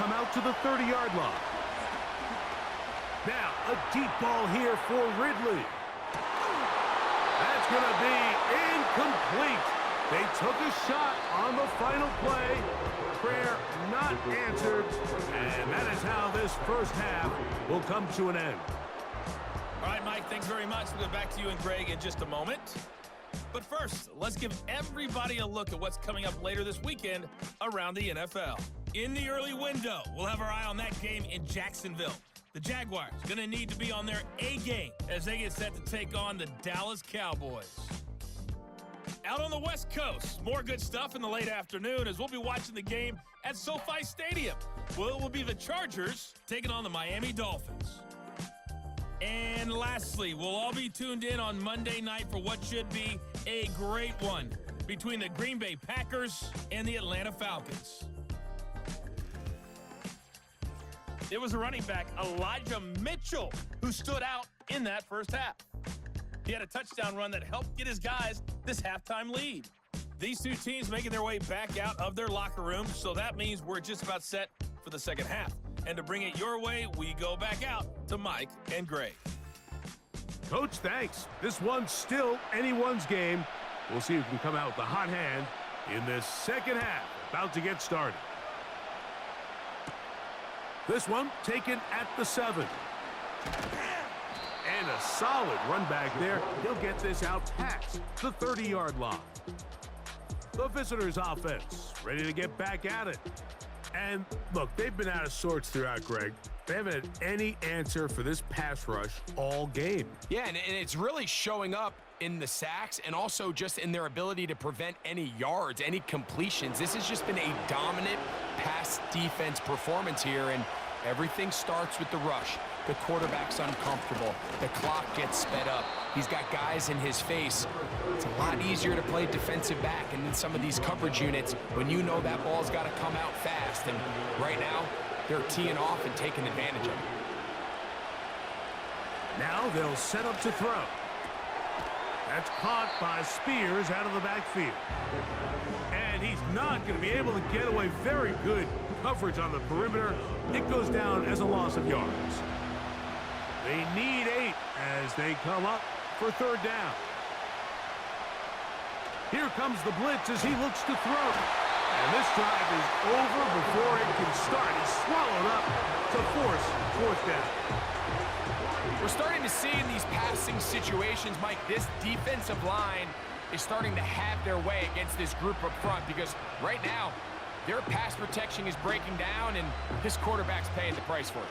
come out to the 30-yard line. Now, a deep ball here for Ridley. That's going to be incomplete. They took a shot on the final play. Prayer not answered. And that is how this first half will come to an end. All right, Mike, thanks very much. We'll get back to you and Greg in just a moment. But first, let's give everybody a look at what's coming up later this weekend around the NFL. In the early window, we'll have our eye on that game in Jacksonville. The Jaguars going to need to be on their A game as they get set to take on the Dallas Cowboys. Out on the West Coast, more good stuff in the late afternoon as we'll be watching the game at SoFi Stadium. Well, it will be the Chargers taking on the Miami Dolphins. And lastly, we'll all be tuned in on Monday night for what should be a great one between the Green Bay Packers and the Atlanta Falcons. It was a running back, Elijah Mitchell, who stood out in that first half. He had a touchdown run that helped get his guys this halftime lead. These two teams making their way back out of their locker room, so that means we're just about set for the second half. And to bring it your way, we go back out to Mike and Greg. Coach, thanks. This one's still anyone's game. We'll see who can come out with the hot hand in this second half. About to get started. This one taken at the 7. And a solid run back there. He'll get this out past the 30-yard line. The visitors' offense ready to get back at it. And look, they've been out of sorts throughout, Greg. They haven't had any answer for this pass rush all game. Yeah, and it's really showing up in the sacks and also just in their ability to prevent any yards, any completions. This has just been a dominant pass defense performance here, and everything starts with the rush. The quarterback's uncomfortable. The clock gets sped up. He's got guys in his face. It's a lot easier to play defensive back and in some of these coverage units when you know that ball's got to come out fast. And right now, they're teeing off and taking advantage of it. Now they'll set up to throw. That's caught by Spears out of the backfield. And he's not going to be able to get away. Very good coverage on the perimeter. It goes down as a loss of yards. They need 8 as they come up for third down. Here comes the blitz as he looks to throw. And this drive is over before it can start. He's swallowed up to force fourth down. We're starting to see in these passing situations, Mike, this defensive line is starting to have their way against this group up front because right now, their pass protection is breaking down and this quarterback's paying the price for it.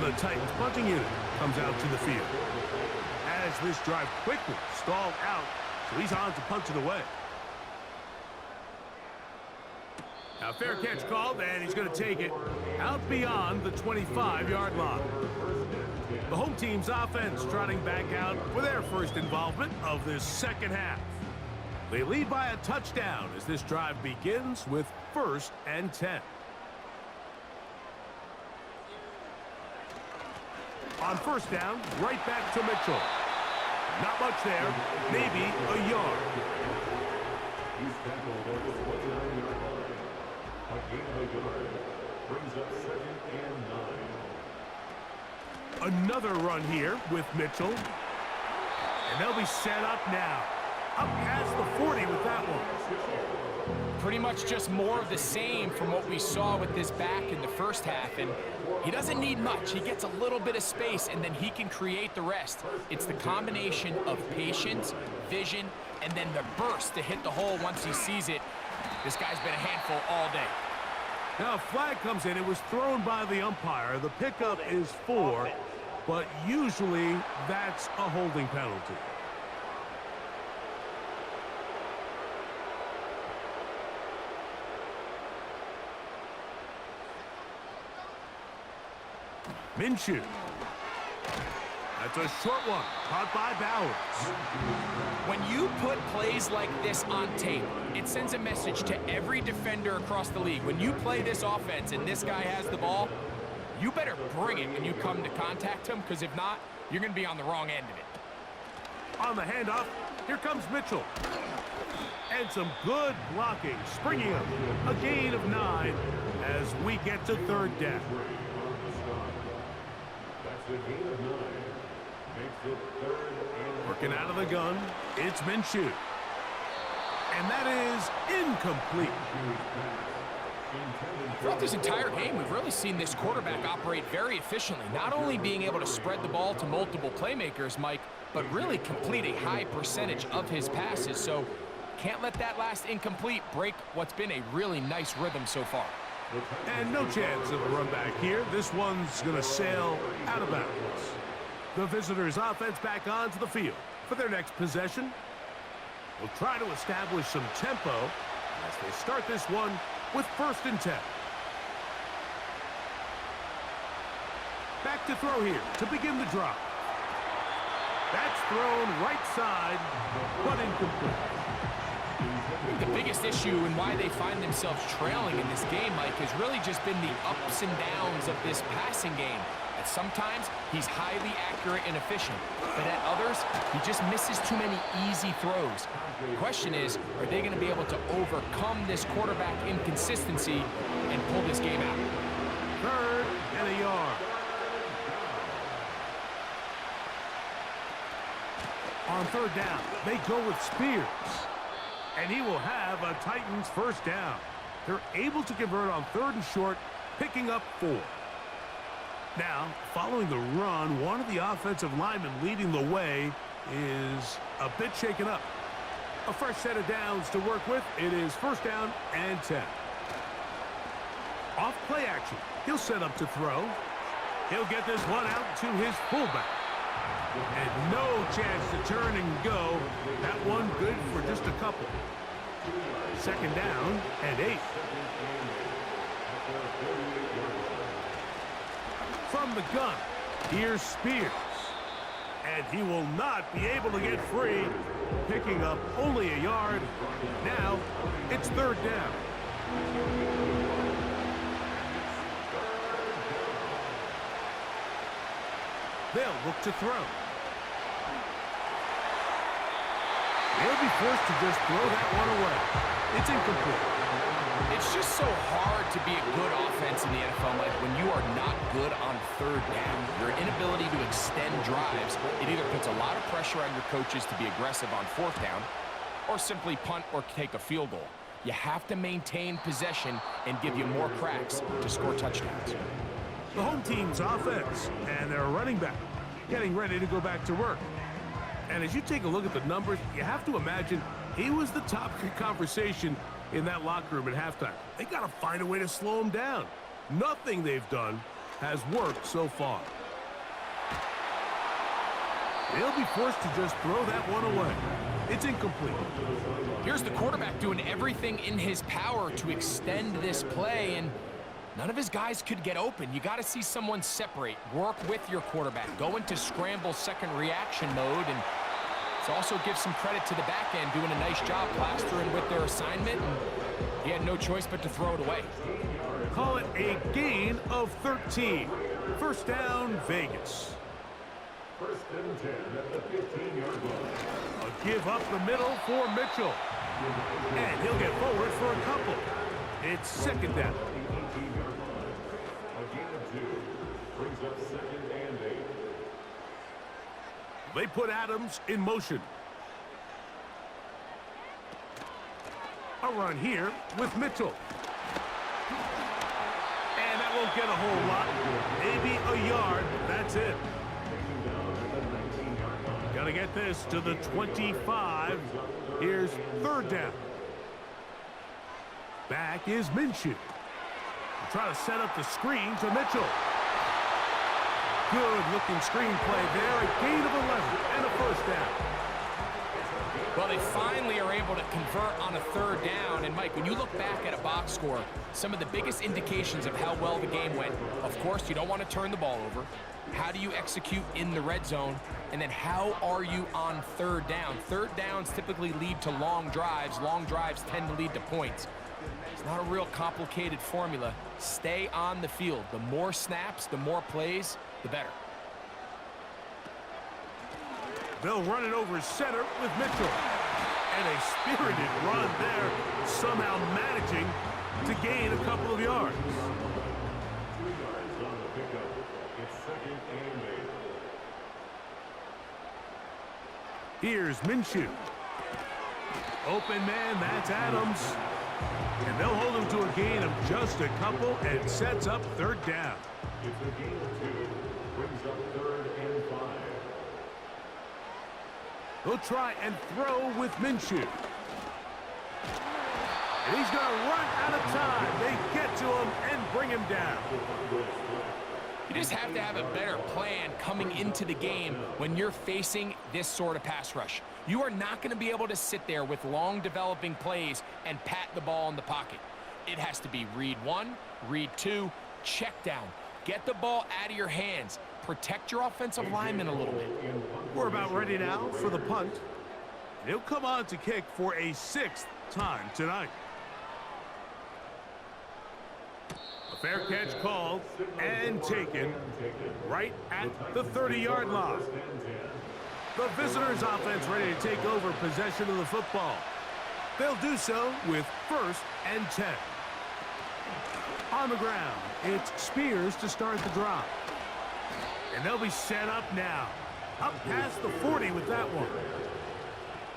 The Titans punting unit comes out to the field. As this drive quickly stalled out, so he's on to punch it away. Now fair catch called, and he's going to take it out beyond the 25-yard line. The home team's offense trotting back out for their first involvement of this second half. They lead by a touchdown as this drive begins with 1st and 10. On first down, right back to Mitchell. Not much there, maybe a yard. He's tackled at the 29-yard line. A gain of a yard brings up 2nd and 9. Another run here with Mitchell. And they'll be set up now. Up past the 40 with that one. Pretty much just more of the same from what we saw with this back in the first half. And he doesn't need much. He gets a little bit of space, and then he can create the rest. It's the combination of patience, vision, and then the burst to hit the hole once he sees it. This guy's been a handful all day. Now a flag comes in. It was thrown by the umpire. The pickup is 4, but usually that's a holding penalty. Minshew. That's a short one, caught by Bowers. When you put plays like this on tape, it sends a message to every defender across the league. When you play this offense and this guy has the ball, you better bring it when you come to contact him, because if not, you're going to be on the wrong end of it. On the handoff, here comes Mitchell. And some good blocking, springing up a gain of 9 as we get to third down. That's a gain of 9. Makes it third and Working out of the gun, it's Minshew. And that is incomplete. Throughout this entire game, we've really seen this quarterback operate very efficiently, not only being able to spread the ball to multiple playmakers, Mike, but really complete a high percentage of his passes. So can't let that last incomplete break what's been a really nice rhythm so far. And no chance of a run back here. This one's going to sail out of bounds. The visitors' offense back onto the field for their next possession. We'll try to establish some tempo as they start this one with 1st and 10. Back to throw here to begin the drive. That's thrown right side, but incomplete. I think the biggest issue and why they find themselves trailing in this game, Mike, has really just been the ups and downs of this passing game. At sometimes, he's highly accurate and efficient, but at others, he just misses too many easy throws. The question is, are they going to be able to overcome this quarterback inconsistency and pull this game out? 3rd and a yard. On 3rd down, they go with Spears. And he will have a Titans 1st down. They're able to convert on 3rd and short, picking up 4. Now, following the run, one of the offensive linemen leading the way is a bit shaken up. A fresh set of downs to work with. It is 1st down and 10. Off play action. He'll set up to throw. He'll get this one out to his fullback. And no chance to turn and go. That one good for just a couple. 2nd down and 8. From the gun, here's Spears. And he will not be able to get free, picking up only a yard. Now, it's 3rd down. They'll look to throw. They'll be forced to just throw that one away. It's incomplete. It's just so hard to be a good offense in the NFL, Mike, when you are not good on 3rd down. Your inability to extend drives, it either puts a lot of pressure on your coaches to be aggressive on 4th down or simply punt or take a field goal. You have to maintain possession and give you more cracks to score touchdowns. The home team's offense and their running back getting ready to go back to work. And as you take a look at the numbers, you have to imagine he was the top conversation in that locker room at halftime. They got to find a way to slow him down. Nothing they've done has worked so far. They'll be forced to just throw that one away. It's incomplete. Here's the quarterback doing everything in his power to extend this play, and none of his guys could get open. You got to see someone separate, work with your quarterback, go into scramble second reaction mode, and also give some credit to the back end doing a nice job plastering with their assignment, and he had no choice but to throw it away. Call it a gain of 13. 1st down, Vegas. 1st and 10 at the 15-yard line. A give up the middle for Mitchell. And he'll get forward for a couple. It's 2nd down. A gain of 2 brings up 2nd and 8. They put Adams in motion. A run here with Mitchell. And that won't get a whole lot. Maybe a yard. That's it. Got to get this to the 25. Here's 3rd down. Back is Minshew. Try to set up the screen to Mitchell. Good-looking screen play there. A gain of 11 and a 1st down. Well, they finally are able to convert on a 3rd down. And, Mike, when you look back at a box score, some of the biggest indications of how well the game went, of course, you don't want to turn the ball over. How do you execute in the red zone? And then how are you on 3rd down? 3rd downs typically lead to long drives. Long drives tend to lead to points. It's not a real complicated formula. Stay on the field. The more snaps, the more plays, the better. They'll run it over center with Mitchell. And a spirited run there, somehow managing to gain a couple of yards. 3 yards on the pickup. It's 2nd and 8. Here's Minshew. Open man, that's Adams. And they'll hold him to a gain of just a couple and sets up 3rd down. It's a gain of 2. Brings up 3rd and 5. They'll try and throw with Minshew. And he's going to run out of time. They get to him and bring him down. You just have to have a better plan coming into the game when you're facing this sort of pass rush. You are not going to be able to sit there with long developing plays and pat the ball in the pocket. It has to be read 1, read 2, check down. Get the ball out of your hands. Protect your offensive lineman a little bit. We're about ready now for the punt. He'll come on to kick for a 6th time tonight. A fair catch called and taken right at the 30-yard line. The visitors' offense ready to take over possession of the football. They'll do so with 1st and 10. On the ground, it's Spears to start the drive. And they'll be set up now. Up past the 40 with that one.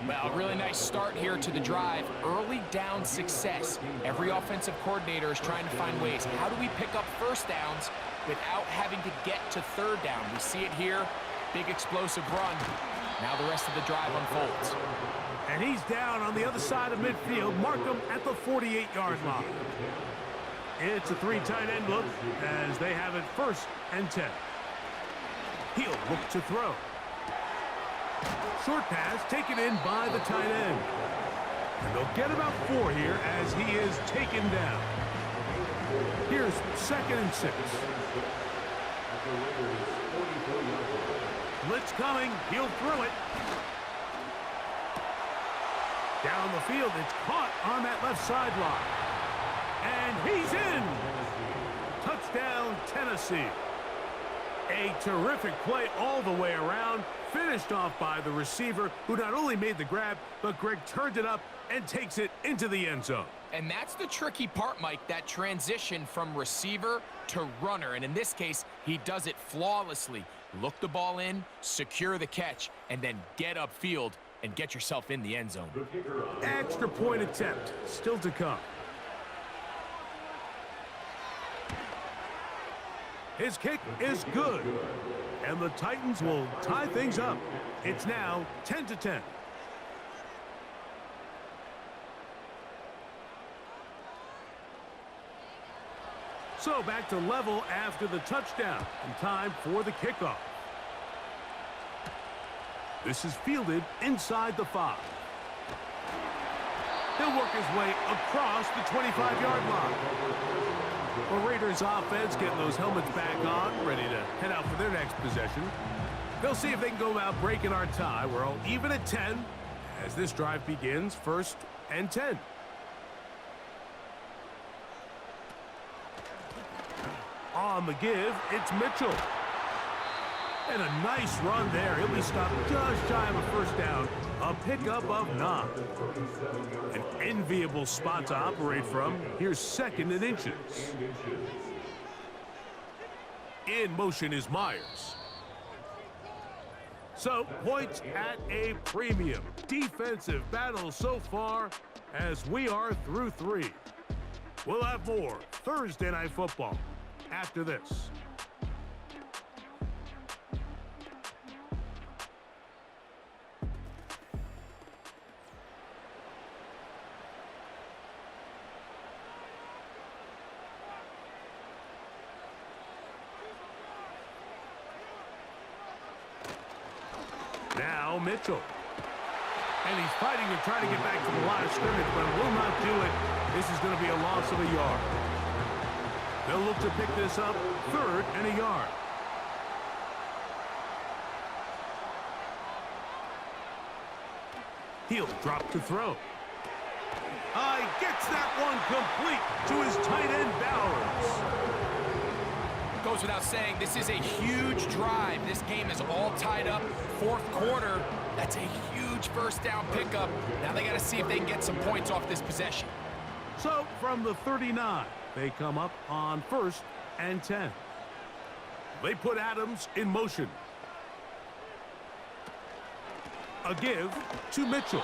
Well, a really nice start here to the drive. Early down success. Every offensive coordinator is trying to find ways. How do we pick up 1st downs without having to get to 3rd down? We see it here. Big explosive run. Now the rest of the drive unfolds. And he's down on the other side of midfield. Mark him at the 48-yard line. It's a 3 tight end look as they have it 1st and 10. He'll look to throw. Short pass taken in by the tight end. And they'll get about 4 here as he is taken down. Here's 2nd and 6. Blitz coming. He'll throw it. Down the field. It's caught on that left sideline. And he's in. Touchdown, Tennessee. A terrific play all the way around, finished off by the receiver, who not only made the grab, but Greg turned it up and takes it into the end zone. And that's the tricky part, Mike, that transition from receiver to runner. And in this case, he does it flawlessly. Look the ball in, secure the catch, and then get upfield and get yourself in the end zone. Extra point attempt still to come. His kick is good. And the Titans will tie things up. It's now 10-10. So back to level after the touchdown. And time for the kickoff. This is fielded inside the 5. He'll work his way across the 25-yard line. The Raiders offense getting those helmets back on, ready to head out for their next possession. They'll see if they can go about breaking our tie. We're all even at 10 as this drive begins, 1st and 10. On the give, it's Mitchell. And a nice run there. He'll be stopped just shy of a 1st down. A pickup of 9. An enviable spot to operate from. Here's 2nd and inches. In motion is Myers. So, points at a premium. Defensive battle so far as we are through 3. We'll have more Thursday Night Football after this. Now Mitchell. And he's fighting to try to get back to the line of scrimmage, but will not do it. This is going to be a loss of a yard. They'll look to pick this up 3rd and a yard. He'll drop to throw. Gets that one complete to his tight end Bowers. it goes without saying, this is a huge drive. This game is all tied up. Fourth quarter, that's a huge first down pickup. Now they got to see if they can get some points off this possession. So from the 39, they come up on 1st and 10. They put Adams in motion. A give to Mitchell.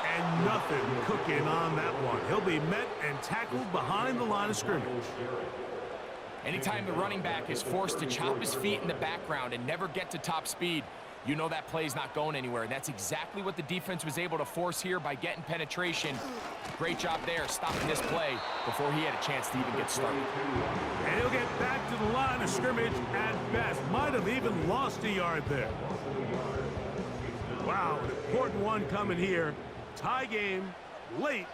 And nothing cooking on that one. He'll be met and tackled behind the line of scrimmage. Anytime the running back is forced to chop his feet in the background and never get to top speed, you know that play's not going anywhere. And that's exactly what the defense was able to force here by getting penetration. Great job there, stopping this play before he had a chance to even get started. And he'll get back to the line of scrimmage at best. Might have even lost a yard there. Wow, an important one coming here. Tie game, late,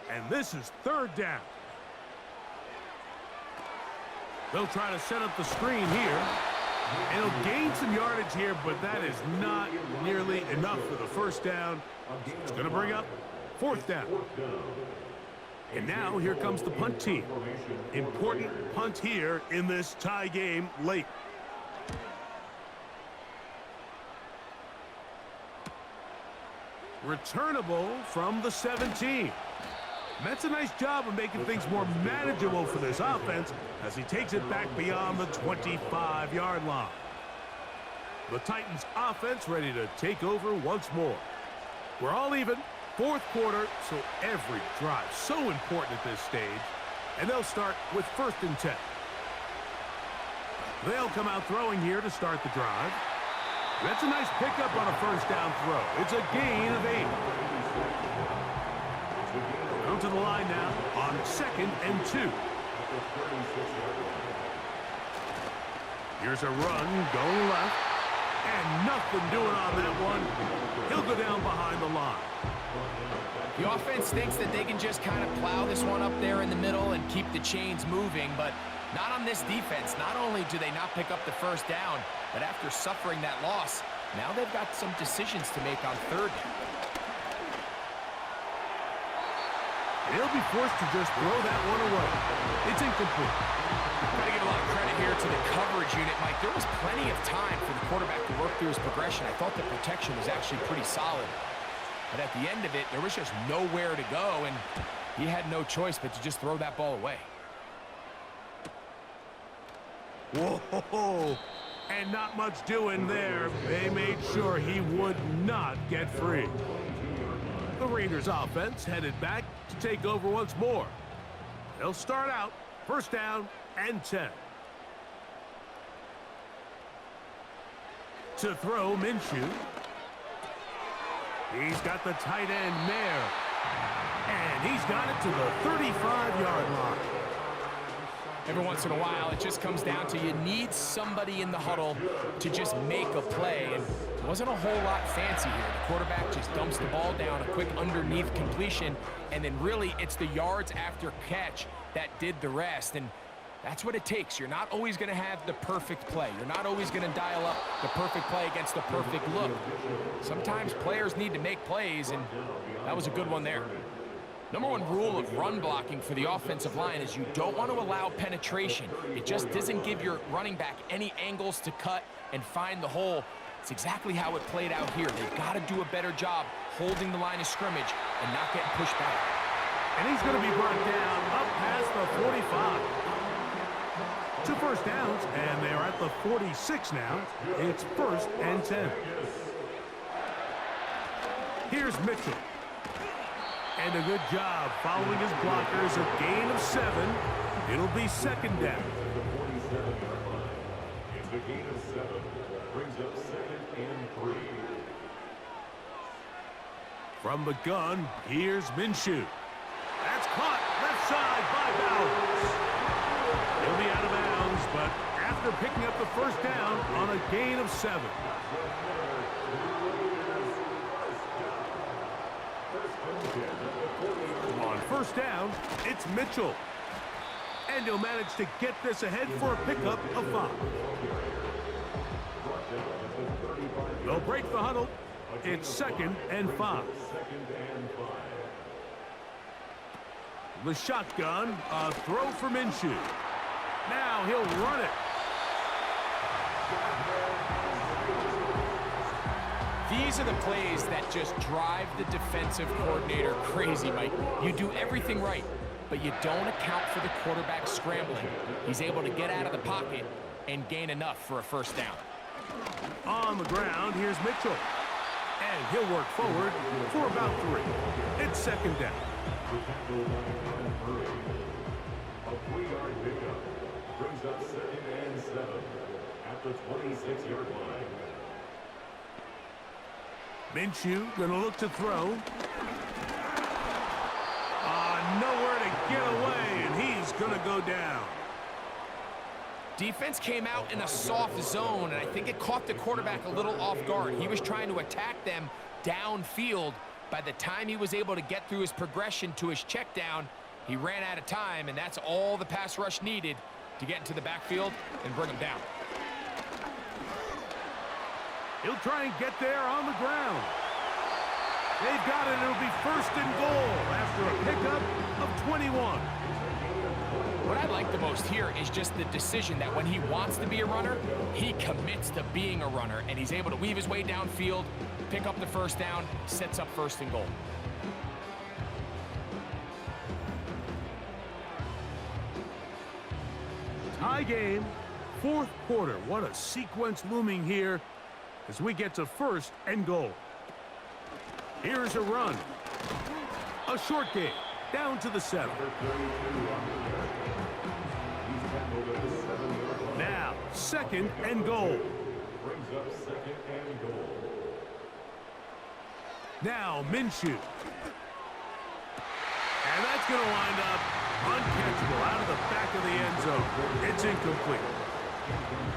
and this is 3rd down. They'll try to set up the screen here. And he'll gain some yardage here, but that is not nearly enough for the first down. It's going to bring up 4th down. And now here comes the punt team. Important punt here in this tie game late. Returnable from the 17. That's a nice job of making things more manageable for this offense as he takes it back beyond the 25-yard line. The Titans offense ready to take over once more. We're all even, 4th quarter, so every drive so important at this stage. And they'll start with 1st and 10. They'll come out throwing here to start the drive. That's a nice pickup on a first down throw. It's a gain of 8. Go to the line now on 2nd and 2. Here's a run going left. And nothing doing on that one. He'll go down behind the line. The offense thinks that they can just kind of plow this one up there in the middle and keep the chains moving, but not on this defense. Not only do they not pick up the first down, but after suffering that loss, now they've got some decisions to make on 3rd down. He'll be forced to just throw that one away. It's incomplete. Got to give a lot of credit here to the coverage unit, Mike. There was plenty of time for the quarterback to work through his progression. I thought the protection was actually pretty solid. But at the end of it, there was just nowhere to go, and he had no choice but to just throw that ball away. Whoa, and not much doing there. They made sure he would not get free. The Raiders offense headed back to take over once more. They'll start out 1st down and 10. To throw, Minshew. He's got the tight end there. And he's got it to the 35-yard line. Every once in a while, it just comes down to you need somebody in the huddle to just make a play. And it wasn't a whole lot fancy here. The quarterback just dumps the ball down, a quick underneath completion, and then really it's the yards after catch that did the rest. And that's what it takes. You're not always going to have the perfect play. You're not always going to dial up the perfect play against the perfect look. Sometimes players need to make plays, and that was a good one there. Number one rule of run blocking for the offensive line is you don't want to allow penetration. It just doesn't give your running back any angles to cut and find the hole. It's exactly how it played out here. They've got to do a better job holding the line of scrimmage and not getting pushed back. And he's going to be brought down up past the 45. 2 first downs, and they're at the 46 now. It's 1st and 10. Here's Mitchell. And a good job following his blockers. A gain of 7. It'll be 2nd down. It's a gain of 7. Brings up 2nd and 3. From the gun, here's Minshew. That's caught left side by Bowers. He'll be out of bounds, but after picking up the first down on a gain of 7. On 1st down, it's Mitchell. And he'll manage to get this ahead for a pickup of 5. They'll break the huddle. It's 2nd and 5. The shotgun, a throw for Minshew. Now he'll run it. These are the plays that just drive the defensive coordinator crazy, Mike. You do everything right, but you don't account for the quarterback scrambling. He's able to get out of the pocket and gain enough for a first down. On the ground, here's Mitchell. And he'll work forward for about 3. It's second down. A 3-yard pickup brings up 2nd and 7 at the 26-yard line. Minshew gonna look to throw. Nowhere to get away, and he's gonna go down. Defense came out in a soft zone, and I think it caught the quarterback a little off guard. He was trying to attack them downfield. By the time he was able to get through his progression to his check down, he ran out of time, and that's all the pass rush needed to get into the backfield and bring him down. He'll try and get there on the ground. They've got it. It'll be 1st and goal after a pickup of 21. What I like the most here is just the decision that when he wants to be a runner, he commits to being a runner, and he's able to weave his way downfield, pick up the first down, sets up 1st and goal. Tie game, 4th quarter. What a sequence looming here as we get to 1st and goal. Here's a run. A short game, down to the 7. Now, 2nd and goal. Brings up 2nd and goal. Now, Minshew. And that's going to wind up uncatchable out of the back of the end zone. It's incomplete.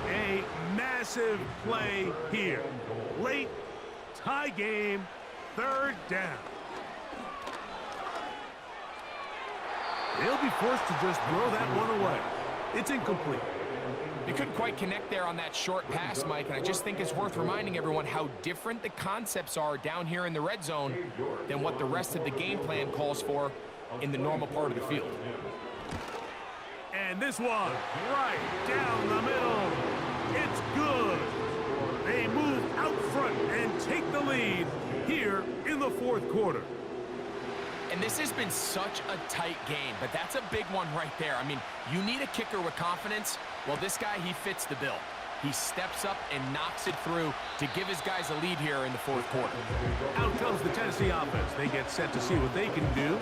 A massive play here. Late, tie game, 3rd down. They'll be forced to just throw that one away. It's incomplete. They couldn't quite connect there on that short pass, Mike, and I just think it's worth reminding everyone how different the concepts are down here in the red zone than what the rest of the game plan calls for in the normal part of the field. And this one, right down the middle. It's good. They move out front and take the lead here in the 4th quarter. And this has been such a tight game, but that's a big one right there. I mean, you need a kicker with confidence. Well, this guy, he fits the bill. He steps up and knocks it through to give his guys a lead here in the 4th quarter. Out comes the Tennessee offense. They get set to see what they can do.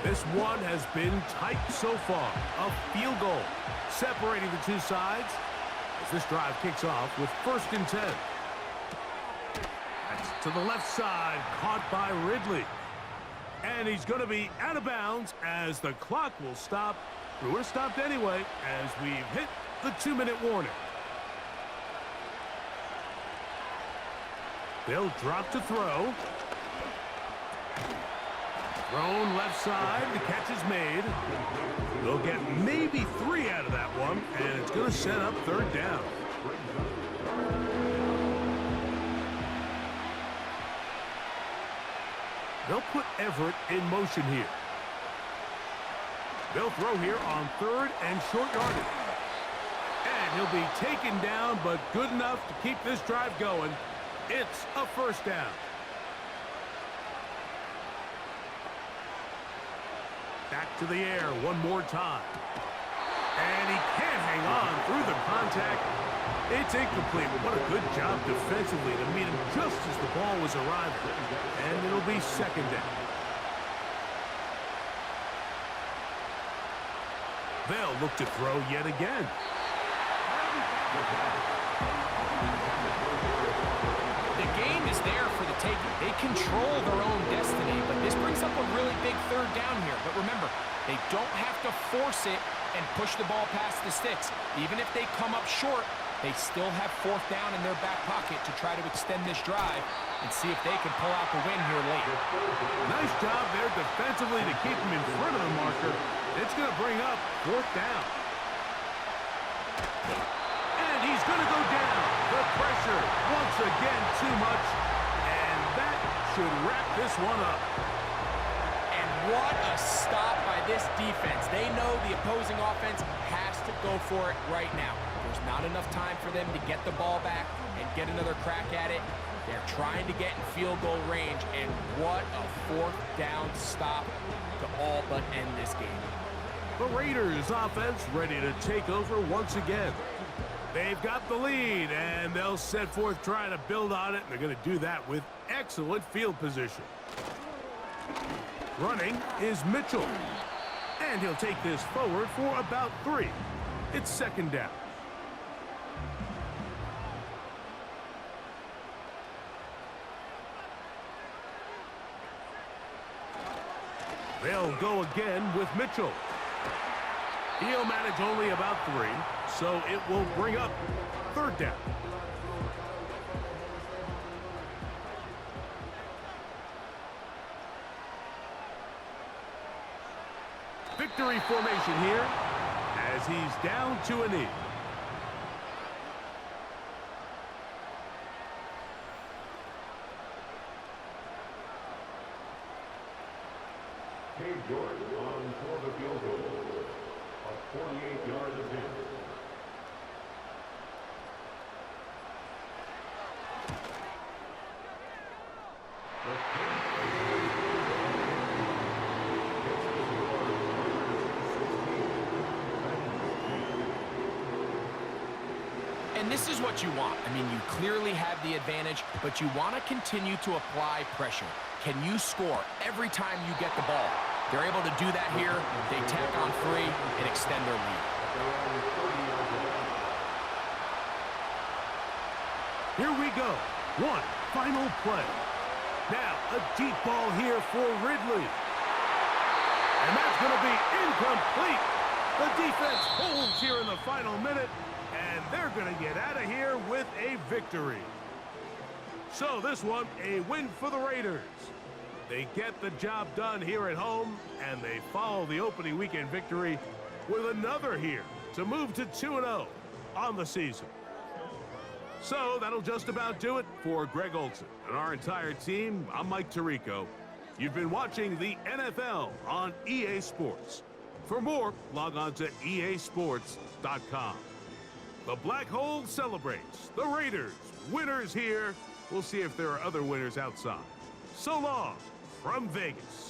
This one has been tight so far. A field goal separating the two sides as this drive kicks off with 1st and 10. That's to the left side, caught by Ridley. And he's going to be out of bounds as the clock will stop. It would have stopped anyway as we've hit the 2-minute warning. They'll drop to throw. Thrown left side. The catch is made. They'll get maybe 3 out of that one, and it's going to set up 3rd down. They'll put Everett in motion here. They'll throw here on 3rd and short yardage. And he'll be taken down, but good enough to keep this drive going. It's a 1st down. Back to the air one more time. And he can't hang on through the contact. It's incomplete. What a good job defensively to meet him just as the ball was arriving. And it'll be 2nd down. They'll look to throw yet again. The game is there for the taking. They control their own destiny, but this brings up a really big 3rd down here. But remember, they don't have to force it and push the ball past the sticks. Even if they come up short, they still have 4th down in their back pocket to try to extend this drive and see if they can pull out the win here late. Nice job there defensively to keep him in front of the marker. It's going to bring up 4th down. And he's going to go down. The pressure once again too much. And that should wrap this one up. And what a stop by this defense. They know the opposing offense has to go for it right now. There's not enough time for them to get the ball back and get another crack at it. They're trying to get in field goal range, and what a fourth down stop to all but end this game. The Raiders offense ready to take over once again. They've got the lead, and they'll set forth trying to build on it, and they're going to do that with excellent field position. Running is Mitchell, and he'll take this forward for about 3. It's second down. They'll go again with Mitchell. He'll manage only about 3, so it will bring up third down. Victory formation here as he's down to a knee. Cade Jordan on for the field goal. A 48-yard attempt. And this is what you want. I mean, you clearly have the advantage, but you want to continue to apply pressure. Can you score every time you get the ball? They're able to do that here. They tack on 3 and extend their lead. Here we go. One final play. Now a deep ball here for Ridley. And that's going to be incomplete. The defense holds here in the final minute, and they're going to get out of here with a victory. So this one, a win for the Raiders. They get the job done here at home, and they follow the opening weekend victory with another here to move to 2-0 on the season. So that'll just about do it for Greg Olsen and our entire team. I'm Mike Tirico. You've been watching the NFL on EA Sports. For more, log on to easports.com. The Black Hole celebrates. The Raiders, winners here. We'll see if there are other winners outside. So long from Vegas.